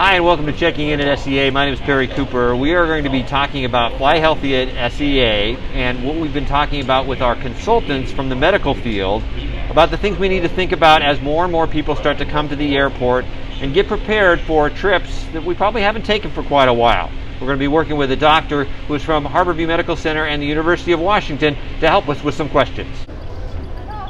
Hi, and welcome to Checking In at SEA. My name is Perry Cooper. We are going to be talking about FlyHealthy at SEA and what we've been talking about with our consultants from the medical field about the things we need to think about as more and more people start to come to the airport and get prepared for trips that we probably haven't taken for quite a while. We're going to be working with a doctor who is from Harborview Medical Center and the University of Washington to help us with some questions.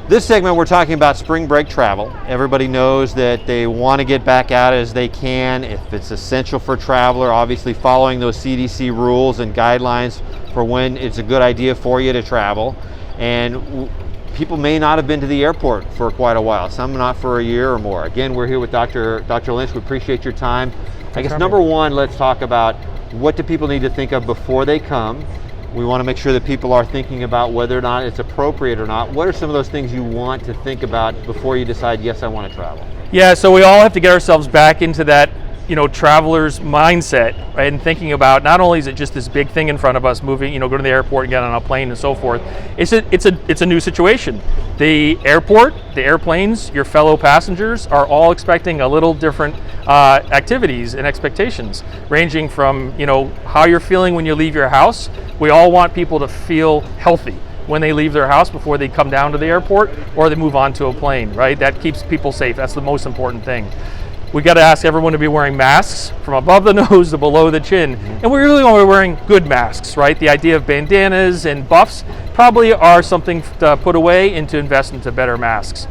This segment we're talking about spring break travel. Everybody knows that they want to get back out as they can. If it's essential for a traveler, obviously following those CDC rules and guidelines for when it's a good idea for you to travel. And people may not have been to the airport for quite a while, some not for a year or more. Again, we're here with Dr. Lynch. We appreciate your time. I guess number one, let's talk about what do people need to think of before they come. We want to make sure that people are thinking about whether or not it's appropriate or not. What are some of those things you want to think about before you decide, yes, I want to travel? Yeah, so we all have to get ourselves back into that, traveler's mindset, right? And thinking about not only is it just this big thing in front of us, moving, go to the airport and get on a plane and so forth. It's a new situation. The airport, the airplanes, your fellow passengers are all expecting a little different activities and expectations, ranging from how you're feeling when you leave your house. We all want people to feel healthy when they leave their house before they come down to the airport or they move on to a plane, right? That keeps people safe. That's the most important thing. We got to ask everyone to be wearing masks from above the nose to below the chin. And we really want to be wearing good masks, right? The idea of bandanas and buffs probably are something to put away and to invest into better masks.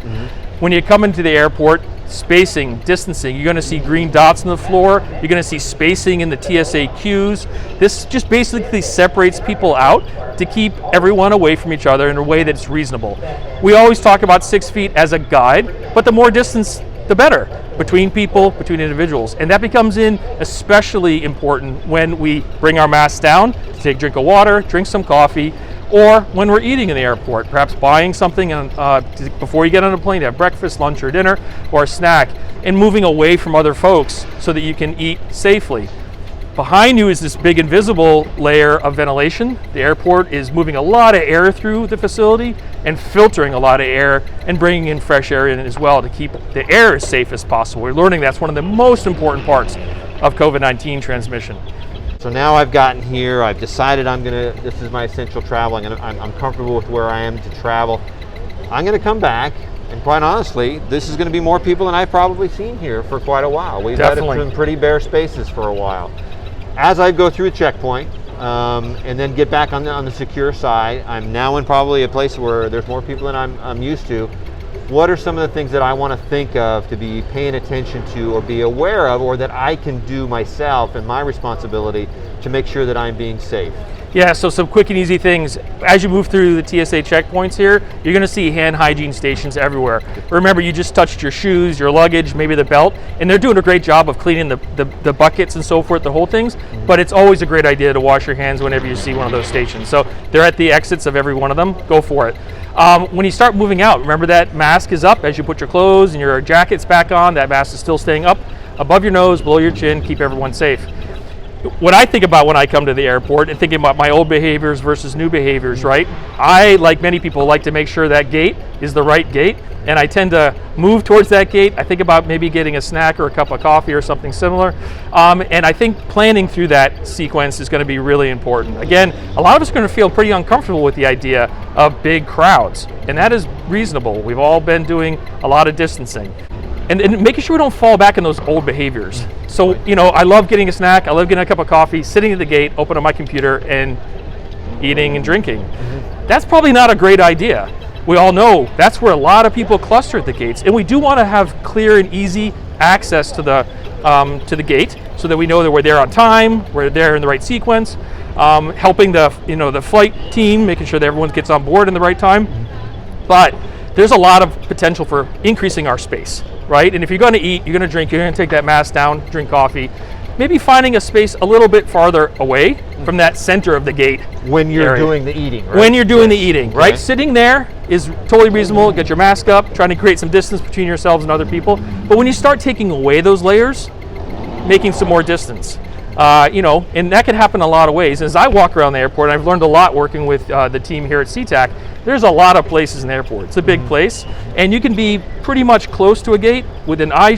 When you come into the airport, spacing, distancing, you're going to see green dots on the floor, you're going to see spacing in the TSA queues. This just basically separates people out to keep everyone away from each other in a way that's reasonable. We always talk about 6 feet as a guide, but the more distance, the better, between people, between individuals. And that becomes especially important when we bring our masks down to take a drink of water, drink some coffee, or when we're eating in the airport, perhaps buying something before you get on a plane to have breakfast, lunch, or dinner, or a snack, and moving away from other folks so that you can eat safely. Behind you is this big invisible layer of ventilation. The airport is moving a lot of air through the facility and filtering a lot of air and bringing in fresh air in as well to keep the air as safe as possible. We're learning that's one of the most important parts of COVID-19 transmission. So now I've gotten here, I've decided this is my essential travel, I'm comfortable with where I am to travel. I'm going to come back, and quite honestly, this is going to be more people than I've probably seen here for quite a while. We've had some pretty bare spaces for a while. As I go through a checkpoint and then get back on the secure side, I'm now in probably a place where there's more people than I'm used to. What are some of the things that I want to think of to be paying attention to or be aware of, or that I can do myself and my responsibility to make sure that I'm being safe? Yeah, so some quick and easy things. As you move through the TSA checkpoints here, you're going to see hand hygiene stations everywhere. Remember, you just touched your shoes, your luggage, maybe the belt, and they're doing a great job of cleaning the buckets and so forth, the whole things, but it's always a great idea to wash your hands whenever you see one of those stations. So they're at the exits of every one of them. Go for it. When you start moving out, remember that mask is up as you put your clothes and your jackets back on. That mask is still staying up above your nose, below your chin, keep everyone safe. What I think about when I come to the airport and thinking about my old behaviors versus new behaviors, right? I, like many people, like to make sure that gate is the right gate, and I tend to move towards that gate. I think about maybe getting a snack or a cup of coffee or something similar, and I think planning through that sequence is going to be really important. Again, a lot of us are going to feel pretty uncomfortable with the idea of big crowds, and that is reasonable. We've all been doing a lot of distancing. And making sure we don't fall back in those old behaviors. So, I love getting a snack, I love getting a cup of coffee, sitting at the gate, opening my computer, and eating and drinking. That's probably not a great idea. We all know that's where a lot of people cluster at the gates, and we do want to have clear and easy access to the gate so that we know that we're there on time, we're there in the right sequence, helping the flight team, making sure that everyone gets on board in the right time. But there's a lot of potential for increasing our space, right? And if you're going to eat, you're going to drink, you're going to take that mask down, drink coffee, maybe finding a space a little bit farther away from that center of the gate. When you're doing the eating, right? When you're doing the eating, right? Sitting there is totally reasonable. Get your mask up, trying to create some distance between yourselves and other people. But when you start taking away those layers, making some more distance. And that can happen a lot of ways. As I walk around the airport, I've learned a lot working with the team here at Sea-Tac. There's a lot of places in the airport. It's a big place, and you can be pretty much close to a gate within eye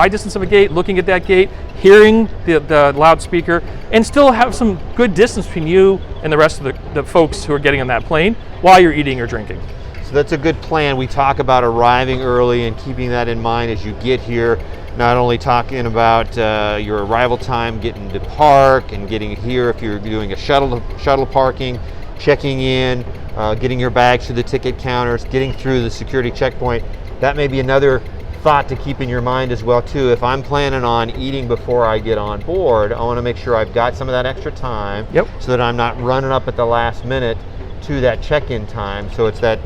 distance of a gate, looking at that gate, hearing the loudspeaker, and still have some good distance between you and the rest of the folks who are getting on that plane while you're eating or drinking. So that's a good plan. We talk about arriving early and keeping that in mind as you get here. Not only talking about your arrival time, getting to park and getting here if you're doing a shuttle parking, checking in, getting your bags to the ticket counters, getting through the security checkpoint. That may be another thought to keep in your mind as well too. If I'm planning on eating before I get on board, I want to make sure I've got some of that extra time, so that I'm not running up at the last minute to that check-in time. So it's that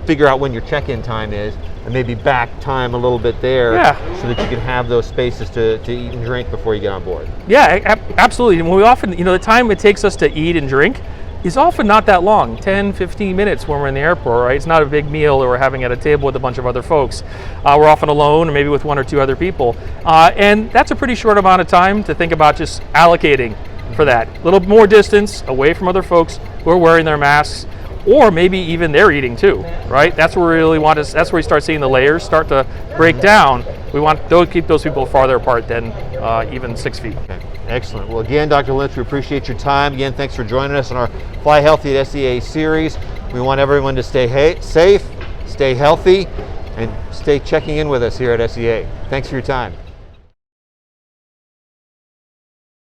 figure out when your check-in time is, and maybe back time a little bit there, so that you can have those spaces to eat and drink before you get on board. Yeah, absolutely. And we often, the time it takes us to eat and drink is often not that long, 10, 15 minutes when we're in the airport, right? It's not a big meal that we're having at a table with a bunch of other folks. We're often alone, or maybe with one or two other people. And that's a pretty short amount of time to think about just allocating for that. A little more distance away from other folks who are wearing their masks, or maybe even they're eating too, right? That's where we really want to, that's where we start seeing the layers start to break down. We want to keep those people farther apart than even 6 feet. Okay. Excellent. Well, again, Dr. Lynch, we appreciate your time. Again, thanks for joining us on our Fly Healthy at SEA series. We want everyone to stay safe, stay healthy, and stay checking in with us here at SEA. Thanks for your time.